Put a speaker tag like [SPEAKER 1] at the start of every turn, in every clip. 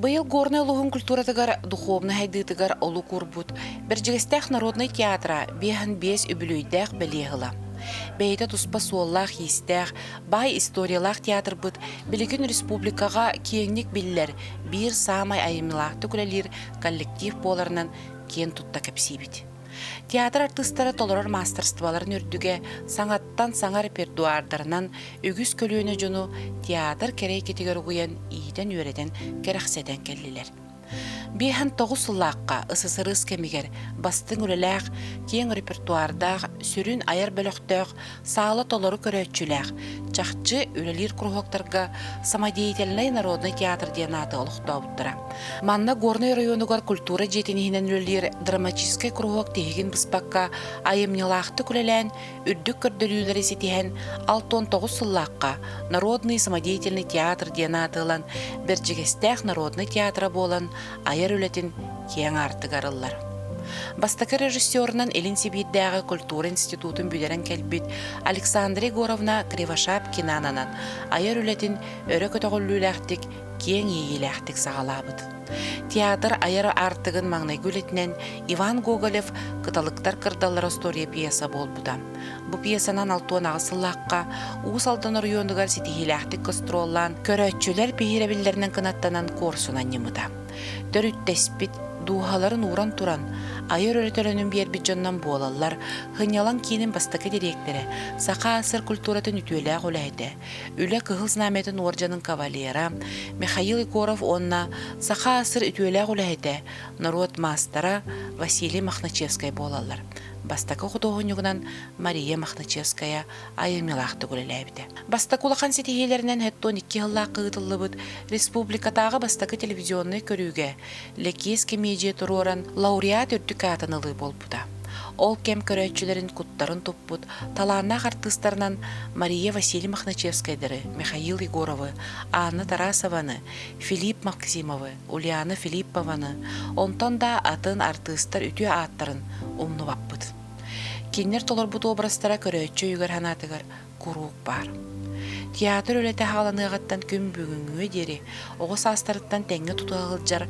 [SPEAKER 1] Быйыл горный лугун культуратыгар духовный хайдытыгар олу курбут. Берджигестех народный театра бехан бес үбілүйдәк білеғыла. Бәйті туспа суоллах естәк, бай историялах театр бұд, білігін республикаға кеңнік білілер, бір самай айымылақты күлелер коллектив боларынан кен тұтта кәпсейбіт. Театр артыстары толырар мастерстваларын үрдіге саңаттан саңа репертуардарынан үгіз көліөне жону театр керей кетігер ұғыян ииден өреден керақседен келлилер. Бейхан 9 сыллаққа ысысырыз кемігер бастың үлеләқ, кең репертуардақ, сүрін айар бөліқтіқ, салы толыры көрөтчіләқ, чақчы үлелер күрғоқтарға самодеятельный народный театр ден аты олықта ауыттыра. Манна горный районугар культура жетінігінен үлелер драматическай күрғоқ тегін бұспаққа айымнелақты күлелән, үрдік көрділілері сетіген 6-9 сыллаққа народный самодеятельный театр ден атылан Берджигестех народный театра болан айар үлетін кең артыгарылар. Бастакы режиссерынан Элин Сибиддәғы культура институтын бүдерен кәлбіт Александра Егоровна Кривошапкинананан айар үлетін өрі көтіғіліләқтік кең егеләқтік сағалабыд. Театр айар артығын маңнай гүлетінен Иван Гоголев кыталықтар кырдалар история пьеса болбуда. Бу пьесанан 6 ағысыллаққа уыс алдан райондығар сетихиләқтік кыстроллан көрөтчілер пейіребілдерінен кынаттанан корсунан немыда. Дөрүттеспит дуухаларын уран туран, айыр өрөтөлөнүн биербит жоннан болалар, хынялан кийинин бастакы директоры, сака асыр культуратын үтүөлээх үлэйдэ, үлэ кыхыл знаметін оржанын кавалера, Михаил Егоров онна сака асыр үтүөлээх үлэйдэ, народ мастера Василий Махначевскай болалар. Бастакы художнигунан Мария Махначевская айымелақты күлеләйбіді. Бастакы улақан сетихелерінен хэттон 2 жылла қығытылыбыд республикатағы бастакы телевизионны көрүүге лекес кемеже тұроран лауреат үрдік атынылы болбуда. Ол кем көрәтчілерін куттарын топпуд, таланақ артыстарынан Мария Василий Махначевскайдары, Михаил Егоровы, Анна Тарасованы, Филипп Максимовы, Ульяна Филиппованы, онтан да атын артыстар үтү аттарын умну баппыд. Кеннер толар бұд обрастара көрәтчі үйгер ханатығар күрук бар. Театр өлеті халаныгаттан күн бүгінгі дері, оғыс астарыттан тәңі тұтығылжар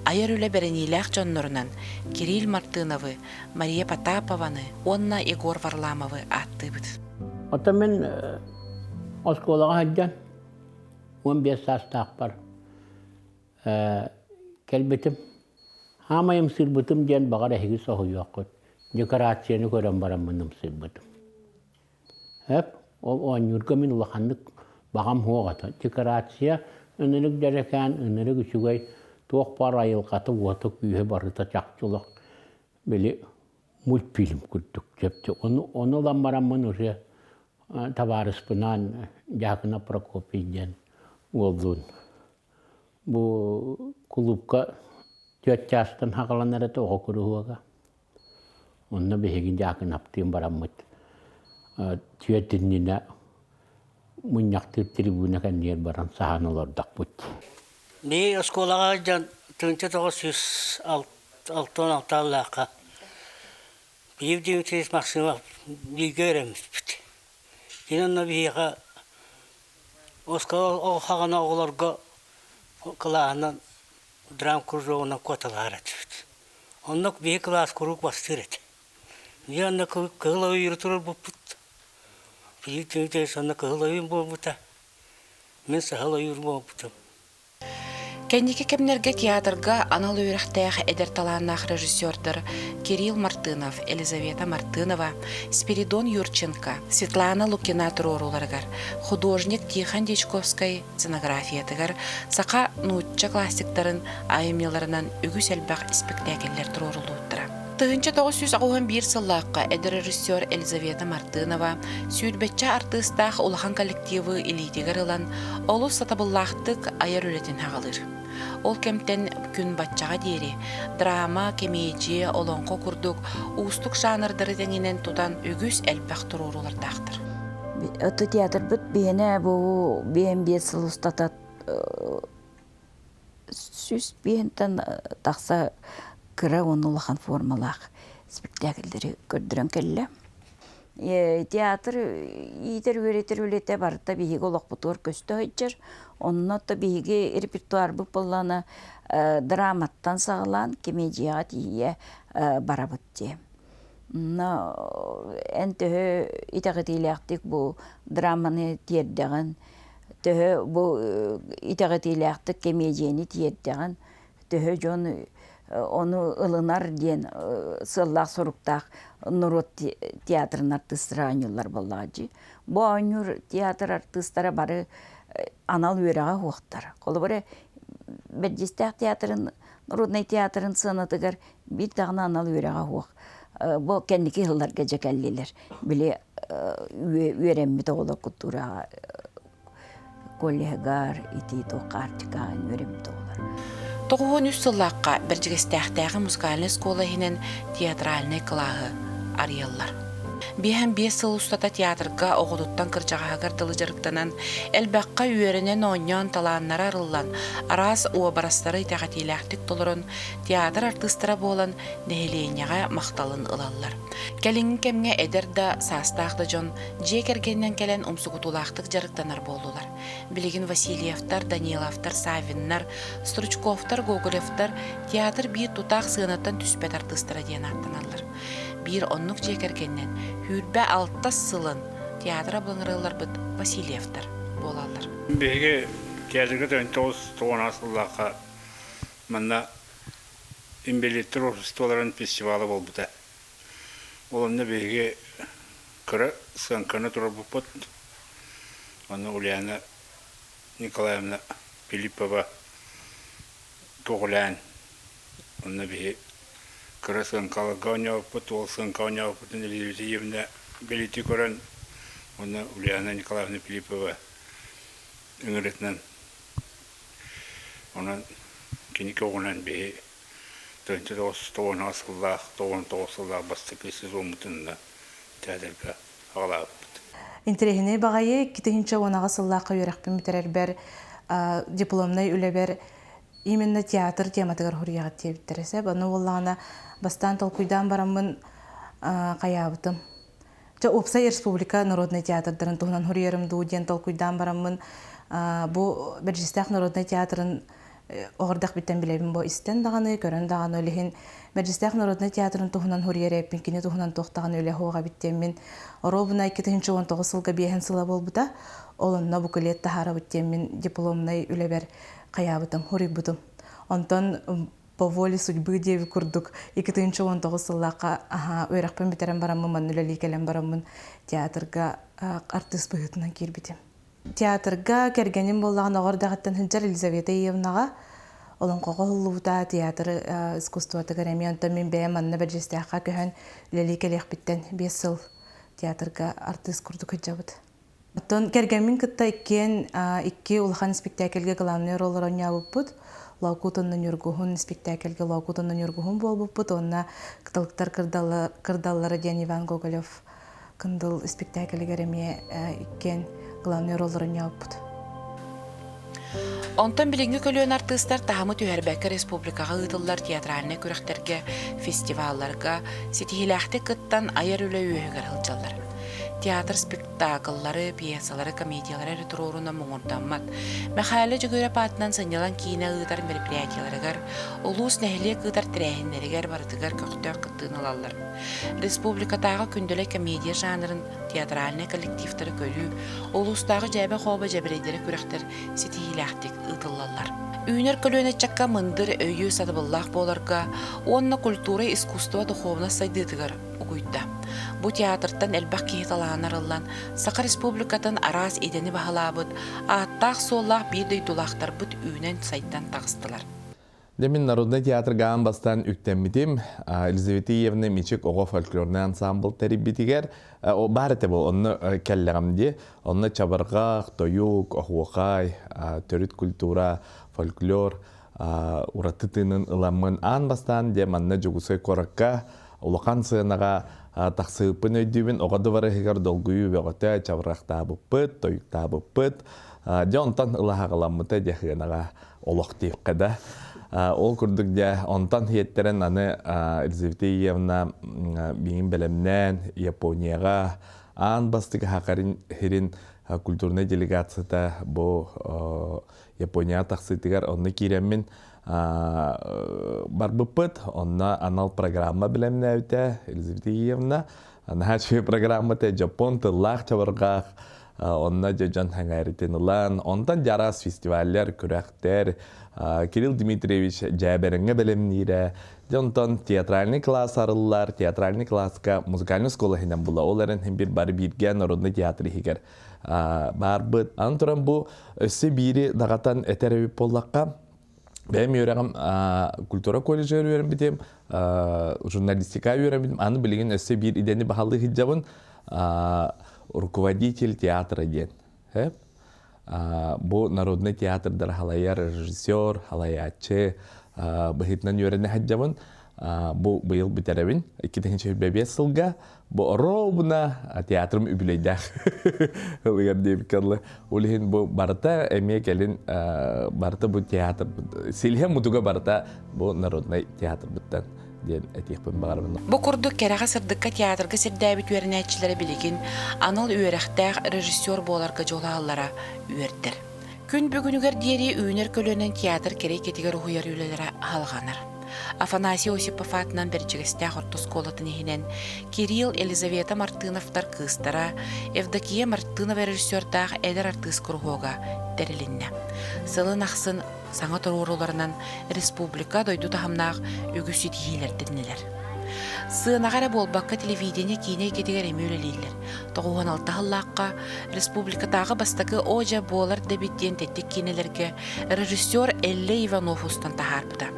[SPEAKER 1] айыр үле берениләқ жоннорынан Кирилл Мартыновы, Мария Потапованы, Онна Егор Варламовы атты бұд.
[SPEAKER 2] Ота мен осколаға хаджан 15 састақ бар. Келбетім, хамайым сырбытым ден бағар әхігі соғы yoqqut. Декорацияны көрен барам мұным сырбытым. Ол оңырға мен ұлақандық бағам хоғата. Декорация үнілік дәрекән, үнілік үшігай тоқ бар айылқаты отық үйе барыта чақчылық. Бәлі мультфильм күрттік жепті. Оны олан барам мұн уже табарыспынан жақына Прокопийден олдың. Бұл клубқа 4 жастан хақалан әрәті оға көріуіға. Онна бігін жақын аптығын барам мұт. Түйетініне мұняқты трибуна кәнер баран саған олардақ бұд.
[SPEAKER 3] Мен осколаға жан 1906 аллақа. Бейівден тез мақсыма бейгі өреміз бұд. Енінна бейіға оскол оғағана оғыларға қылағынан драм күржоғынан көтілғар әтіпді. Оннық бей класс күрік бастыр әді. Мен онна кығыл ойыр тұрыр бұппыд. Бейівден тез онна кығыл ойын болбыта. Мен сағыл ойыр болбытым.
[SPEAKER 1] Кәнеке кемнерге театрга анал үйрәхтәх әдер таланнах режиссердер Кирилл Мартынов, Елизавета Мартынова, Спиридон Юрченко, Светлана Лукина туроруларгар, художник Тихон Дичковскай сценографиятыгар, сақа нутча классиктарын айымеларынан үгіс әлбәқ спектакльлер турорулуттыра. 1991 сыллаққа әдір режиссер Елизавета Мартынова сүйдбетчі артыстақ улахан коллективы илитігер ылан олу сатабыллақтық айар өлетін хағалыр. Ол кемтен күн батчаға дейірі, драма, кемейджи, олонқо күрдік, ұстық жанрдары дәңінен тұтан үгіс әлбәқ тұрурулар тақтыр.
[SPEAKER 4] Өті театр бүт бейіне бұл бейін бейін сыл ұстатат сүз бейінтен тақса кыра оны улахан формалақ спектакльдері көрдірен келі. Театр итер үретер үлете барыта биһиги олохпутугар көстө хайчар. Оннотто биһиги репертуар бу боллана драматтан сагалан комедияга тие барабыт те. Энтөһө итагатиляктык бу драманы тиердеген, төһө бу итагатиляктык комедияны тиердеген, төһө жон onu ылынар ден сыллах соруктах Нурот театрын артыстыра анюллар боллажы. Бу анюр театр артыстара бары анал үйрага хуактар. Колу бары Бердистах театрын, Народный театрын сынатыгар бир дагына анал үйрага хуак. Бу кендики хылларга жакаллилер. Биле үйренмит оголо культура коллегар ити тоқартикан үйренмит оголар.
[SPEAKER 1] Тоғуын үс сыллаққа біржігістәқтәғі музыкальный скола хинен театральный клағы арыялар. Бейхен 5 сыл ұстата театрға оғыдыттан кырчағағар тылы жарықтанан, әлбәққа үйерінен оңнян таланнара арылан, арас уабарастары тәғатиләқтік толырын театр артыстыра болан нәхелейняға мақталын ылалар. Кәліңін кәмге әдерді састақты жон, жекергеннен кәлен ұмсығытулақтық жарықтанар болулар. Білігін Васильевтар, Даниловтар, Савиннар, Стручковтар, Гоголевтар театр бір тұтақ сығынаттан түспет артыстыра ден аттаналар. Bir onluk жекергеннен хүрбә 6 сылын театра бұлыңырылар бұд Васильевтар болалар.
[SPEAKER 5] Беге театрға 19 асыллаға мында имбелеттер оркестрларын фестивалы бол бұта. Олында беге күрі саңқаны тұры бұппыт. Оны Ульяна Николаевна Филиппова тоғылян. Оны беге Красен Калагоня, потом Санконя, потом Елизаветна Белити Коран, она Ульяна Николаевна Филиппова, Ингретнан, она Киниковнан бе, то есть то нас лах, то лах, бастык сезон мутында театрга алабыт.
[SPEAKER 6] Интерехине багайы китехинче онага сыллакка үйрәкпен битерер дипломный үлебер именно театр тематыгар хурияга тебиттересе, баны боллагана бастан толкуйдан барамын каябытым. Опса республика народный театрдарын тугунан хуриярым дууден толкуйдан барамын бу Бердистах народный театрын оғырдақ биттен билебин бо истен даганы, көрөн даганы өлехин Бердистах народный театрын тугунан хуриярэппин, кини тугунан тоқтаганы өле хуага биттен мен оробуна 2019 сылга биэхен сыла болбута, олонна бу кылет тахара биттен мен дипломный үлебер каябытым, хурибутым. Онтон по воле судьбы деви курдук 2019 сыллака ойракпен битерен барамын, маннулали келен барамын театрга артист быгытынан кирбитим. Театрга кергеним боллаган оғырдағыттан хынчар Елизавета Евнага олон қоғылуыта театр искусствоты көреми. Онтон мен бәйім анна Бердистахқа көхін лали келек биттен 5 сыл театрга артист курдук хыджабыт. Онтон кергенмин кытта икки улахан спектакльге главный роль ойнабыппыт. Лаукутуннан юргухун спектакльге Лаукутуннан юргухун болбуппут. Онна кытылыктар кырдаллары ден Иван Гоголев кындыл спектакльге кереми иккен главный роль ойнабыппыт.
[SPEAKER 1] Онтон билинги көлөн артисттар тахамы Түһәрбәккә республикага ытыллар театральный күрәхтәргә, фестивальларга, сетихиләхте кыттан айыр үле үйегер хылчаллар. Театр спектакльлары, пьесалары, комедиялары ретроруна моңорданмат. Мәхәлле жүгөрә патынан сынялан кийне ыытар мероприятияларыгар, улус нәһиле ыытар тирәһиннәригәр барытыгар көктөк кыттыын алалар. Республикатагы күндөле комедия жанрын театральный коллективтары көрүү, улустагы жәбе хоба жәбірейдері күрәхтер сетихиләхтик ытыллалар. Үйнер көлөне чакка мындыр өйі садыбыллах боларга, онна культура, искусство, духовна сайдытыгар угуйда. Бу театртан элбақ кейт аланарылан, Сақа республикатын арас едені бағалабыд, аттақ соллақ бірдей дулақтар бұд үйнен сайттан тағыстылар.
[SPEAKER 7] Демин Народный театр гаан бастан үктенмитим, Елизавета Евна мичек оға фольклорный ансамбл тәриббитигер, барыты бол, онны кәлләғамде, онны чабырғақ, тойук, оғуақай, төріт культура, фольклор, уратытының ыламын ан бастан, дем анны жүгісі коракка, улақан сығынаға тақсыпын өйдібін, оғады барығығар долгүйі бәғыта, чабырғақ табыппыт, тойук табыппыт, де онтан ылаға ғаламыта дехығынаға олық дейіп қада. Ол курдук дя онтан хиеттерен аны Елизавета Ильевна биңин белемнен Японияга ан бастык хакарын хирин культурный делегацията бу Япония тахсытыгар онны киреммин барбыппыт, онна анал программа белемне өте Елизавета Ильевна. Нахачве программа те Жапон тыллах чабыргах, онна жан хаңайритен улан, онтан жарас фестиваллер, күрәктер, Кирилл Дмитриевич жаберіңе белемнейре, жонтан театральный класс арылар, театральный класска музыкальный школа хинен була, оларын бір бары бирген народный театры хигер бар бұд. Антуран бұ өсі бири дағатан әтәрәбі боллаққа, бәйім үйрәғім культура колледжі үйрәм бітем, журналистика үйрәм бітем, аны білген өсі бір идені бағалы хиджабын руководитель театра ден. Бу народный театрдар халаяр режиссер, халаячы, бахитнан үйрәне хаджабын, бу быйыл битеребин, 2005 сылга, бу ровна театрым үбілейдәк. Олығар дейбі кадылы. Олығын бу барыта әме кәлін барыта бу театр, селхем мутуга барыта бу народный театр біттен.
[SPEAKER 1] Бу курдук кереға сырдыққа театрға сирдәбит үйерінәтчілері білеген аныл үйеріқтәқ режиссер боларға жолағалара үйердір. Күн бүгінігер дері үйінер көлінен театр керек етігер ұйар үйлелері алғаныр. Афанасий Осипов атынан біржігістәқ ұртыс колатын ехінен Кирилл Елизавета Мартыновтар кыстара, Евдокия Мартынова режиссердақ әдір артыс күрғуға дәрілінне. Сылын ақсын саңа тұрғыруларынан республика дойду тахамнақ үгісі дейілердінілер. Сыынағара болбаққа телевидение кейіне кетігер емеулелейлер. 96 ғыллаққа республикатағы бастықы Ожа болар дебиттен теттік кейнелерге режиссер Элле Иванов ұстан тахарпыда.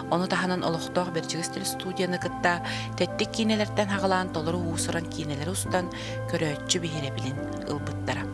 [SPEAKER 1] Оны таханын олықтоқ біржігістілі студияны кытта теттік кейнелерден хағылан толыры ұсыран кейнелер ұстан көрөтчі бейіре білін ұлбыттара.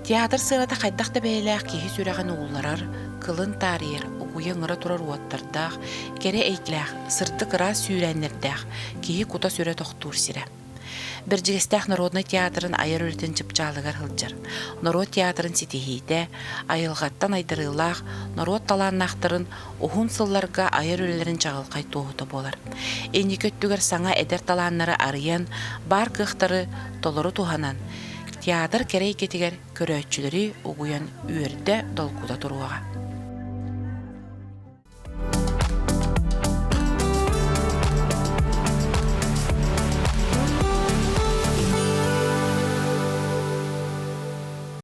[SPEAKER 1] Театр сырата қайдақта бәйләқ кейі сүрәған ұғыларар, кылын тарир, уйын ыры турар уаттардақ, кере әйтләқ, сыртық ыра сүйрәнердәқ, кейі кута сүрә тоқтур сірә. Біржігістәқ Народный театрын айыр өретін жыпчалығар ғылжыр. Народ театрын сетехейді, айылғаттан айдырылақ, народ таланнақтырын ұхын сылларға айыр өлерін жағылқай тоғыты болар. Әнді көттігір саңа әдер таланнары арыян, бар қықтары толыры туғанан. Театр керей кетігер көрөтчілері ұғыян үйерді долгуда тұруға.